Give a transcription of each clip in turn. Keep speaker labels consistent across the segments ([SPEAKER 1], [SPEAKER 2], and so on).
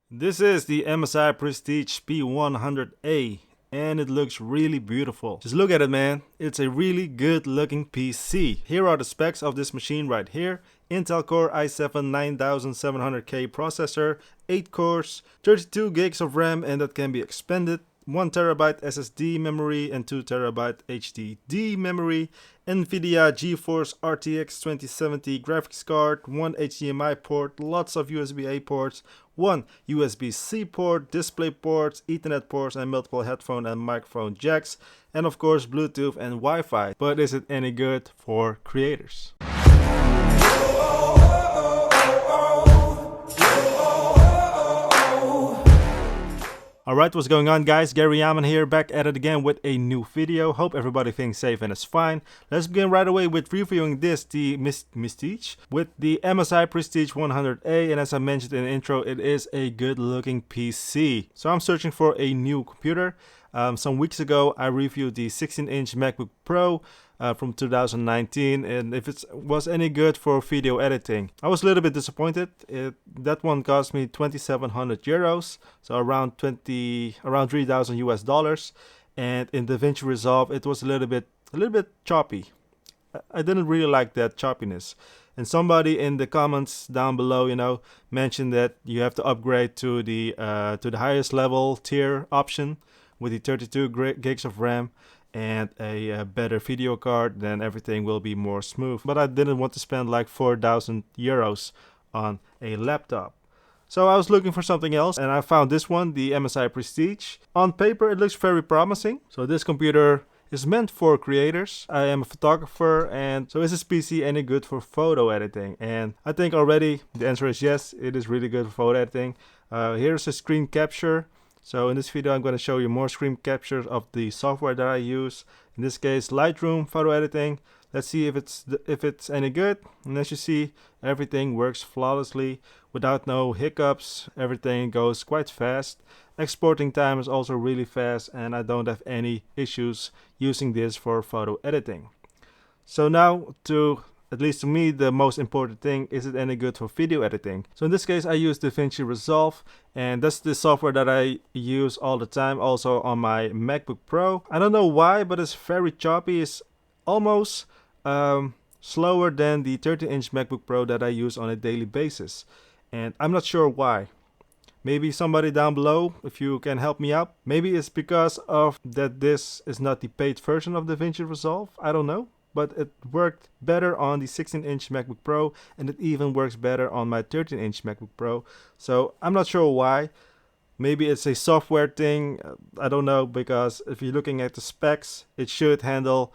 [SPEAKER 1] This is the MSI Prestige P100A and it looks really beautiful. Just look at it, man. It's a really good looking PC. Here are the specs of this machine right here. Intel Core i7 9700K processor, 8 cores, 32 gigs of RAM and that can be expanded. 1TB SSD memory and 2TB HDD memory, NVIDIA GeForce RTX 2070 graphics card, 1 HDMI port, lots of USB-A ports, 1 USB-C port, display ports, Ethernet ports and multiple headphone and microphone jacks, and of course Bluetooth and Wi-Fi. But is it any good for creators? Alright, what's going on guys? Gary Yaman here, back at it again with a new video. Hope everybody thinks safe and is fine. Let's begin right away with reviewing this, the Prestige, with the MSI Prestige 100A, and as I mentioned in the intro, it is a good looking PC. So I'm searching for a new computer. Some weeks ago I reviewed the 16-inch MacBook Pro from 2019, and if it was any good for video editing. I was a little bit disappointed. That one cost me 2,700 euros, so around 3,000 US dollars, and in Davinci Resolve it was a little bit choppy. I didn't really like that choppiness. And somebody in the comments down below, mentioned that you have to upgrade to the highest level tier option with the 32 gigs of RAM and a better video card, then everything will be more smooth. But I didn't want to spend like 4,000 euros on a laptop. So I was looking for something else and I found this one, the MSI Prestige. On paper it looks very promising. So this computer is meant for creators. I am a photographer, and so is this PC any good for photo editing? And I think already the answer is yes, it is really good for photo editing. Here's a screen capture. So in this video I'm going to show you more screen captures of the software that I use. In this case Lightroom photo editing. Let's see if it's any good. And as you see, everything works flawlessly without no hiccups. Everything goes quite fast. Exporting time is also really fast and I don't have any issues using this for photo editing. So now, at least to me, the most important thing, is it any good for video editing? So in this case I use Davinci Resolve, and that's the software that I use all the time, also on my MacBook Pro. I don't know why, but it's very choppy. It's almost slower than the 13-inch MacBook Pro that I use on a daily basis, and I'm not sure why. Maybe somebody down below, if you can help me out. Maybe it's because of that this is not the paid version of Davinci Resolve. I don't know. But it worked better on the 16-inch MacBook Pro, and it even works better on my 13-inch MacBook Pro. So I'm not sure why. Maybe it's a software thing. I don't know, because if you're looking at the specs, it should handle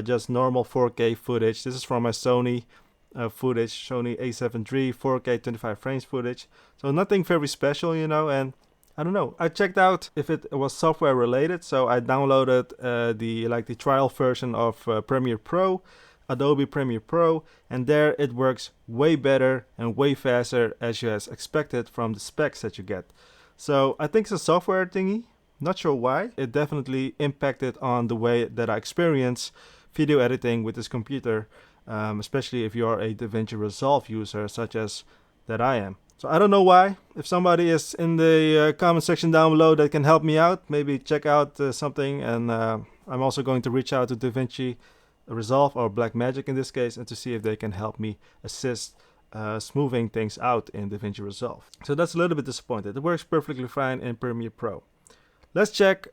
[SPEAKER 1] just normal 4K footage. This is from my Sony footage, Sony A7 III 4K 25 frames footage. So nothing very special, and I don't know. I checked out if it was software related, so I downloaded the trial version of Premiere Pro, Adobe Premiere Pro, and there it works way better and way faster as you as expected from the specs that you get. So I think it's a software thingy. Not sure why. It definitely impacted on the way that I experience video editing with this computer, especially if you are a Davinci Resolve user such as that I am. So I don't know why. If somebody is in the comment section down below that can help me out, maybe check out something. And I'm also going to reach out to Davinci Resolve or Blackmagic in this case, and to see if they can help me assist smoothing things out in Davinci Resolve. So that's a little bit disappointed. It works perfectly fine in Premiere Pro. Let's check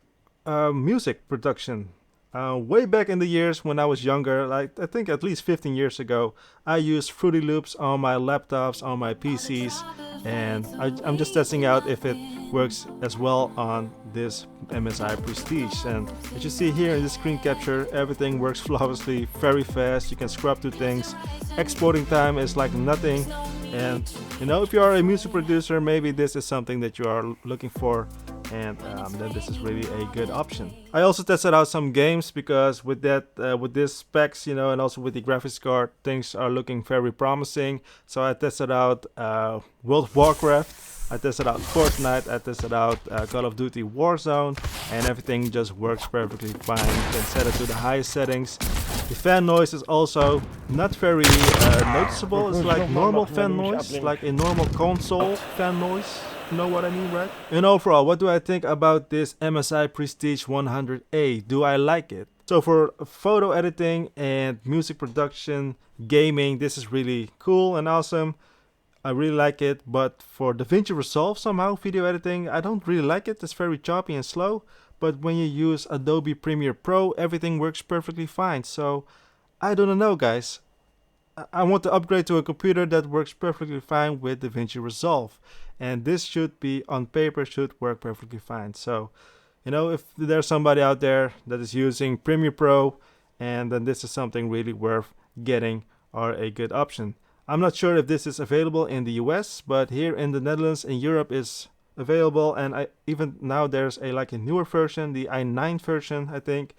[SPEAKER 1] music production. Way back in the years when I was younger, like I think at least 15 years ago, I used Fruity Loops on my laptops, on my PCs, and I'm just testing out if it works as well on this MSI Prestige. And as you see here in the screen capture, everything works flawlessly, very fast. You can scrub to things. Exporting time is like nothing. And if you are a music producer, maybe this is something that you are looking for, and then this is really a good option. I also tested out some games, because with this specs, and also with the graphics card, things are looking very promising. So I tested out World of Warcraft, I tested out Fortnite, I tested out Call of Duty Warzone, and everything just works perfectly fine. You can set it to the highest settings. The fan noise is also not very noticeable. It's like normal fan noise, like a normal console fan noise. know what I mean, right? And overall, what do I think about this MSI Prestige 100A? Do I like it? So for photo editing and music production, gaming, this is really cool and awesome. I really like it, but for Davinci Resolve somehow, video editing, I don't really like it. It's very choppy and slow. But when you use Adobe Premiere Pro, everything works perfectly fine. So I don't know, guys. I want to upgrade to a computer that works perfectly fine with Davinci Resolve. And this should be, on paper, should work perfectly fine. So, you know, if there's somebody out there that is using Premiere Pro, and then this is something really worth getting or a good option. I'm not sure if this is available in the US, but here in the Netherlands and Europe is available, and even now there's a newer version, the i9 version, I think.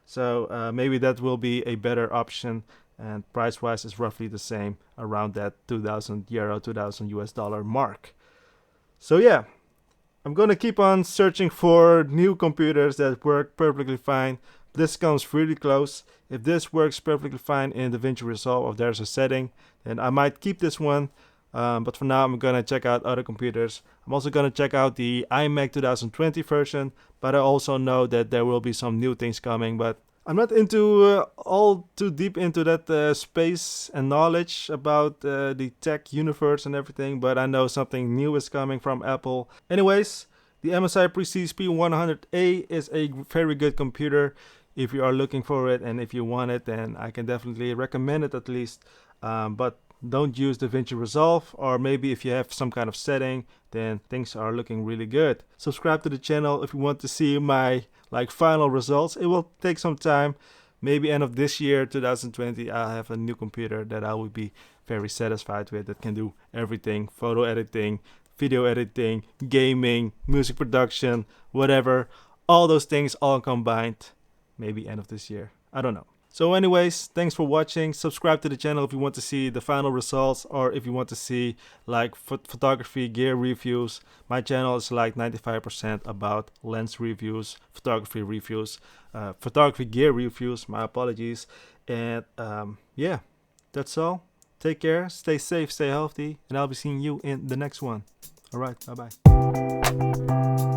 [SPEAKER 1] So maybe that will be a better option, and price-wise is roughly the same, around that 2,000 euro, 2,000 US dollar mark. So yeah, I'm gonna keep on searching for new computers that work perfectly fine. This comes really close. If this works perfectly fine in DaVinci Resolve, if there's a setting, then I might keep this one. But for now, I'm gonna check out other computers. I'm also gonna check out the iMac 2020 version, but I also know that there will be some new things coming. But I'm not into all too deep into that space and knowledge about the tech universe and everything, but I know something new is coming from Apple. Anyways, the MSI Prestige P100A is a very good computer. If you are looking for it and if you want it, then I can definitely recommend it at least. But don't use DaVinci Resolve, or maybe if you have some kind of setting, then things are looking really good. Subscribe to the channel if you want to see my final results. It will take some time. Maybe end of this year, 2020, I'll have a new computer that I will be very satisfied with, that can do everything: photo editing, video editing, gaming, music production, whatever. All those things all combined. Maybe end of this year. I don't know. So anyways, thanks for watching. Subscribe to the channel if you want to see the final results, or if you want to see photography gear reviews. My channel is 95% about lens reviews, photography reviews, photography gear reviews, my apologies. And yeah, that's all. Take care, stay safe, stay healthy, and I'll be seeing you in the next one. Alright, bye bye.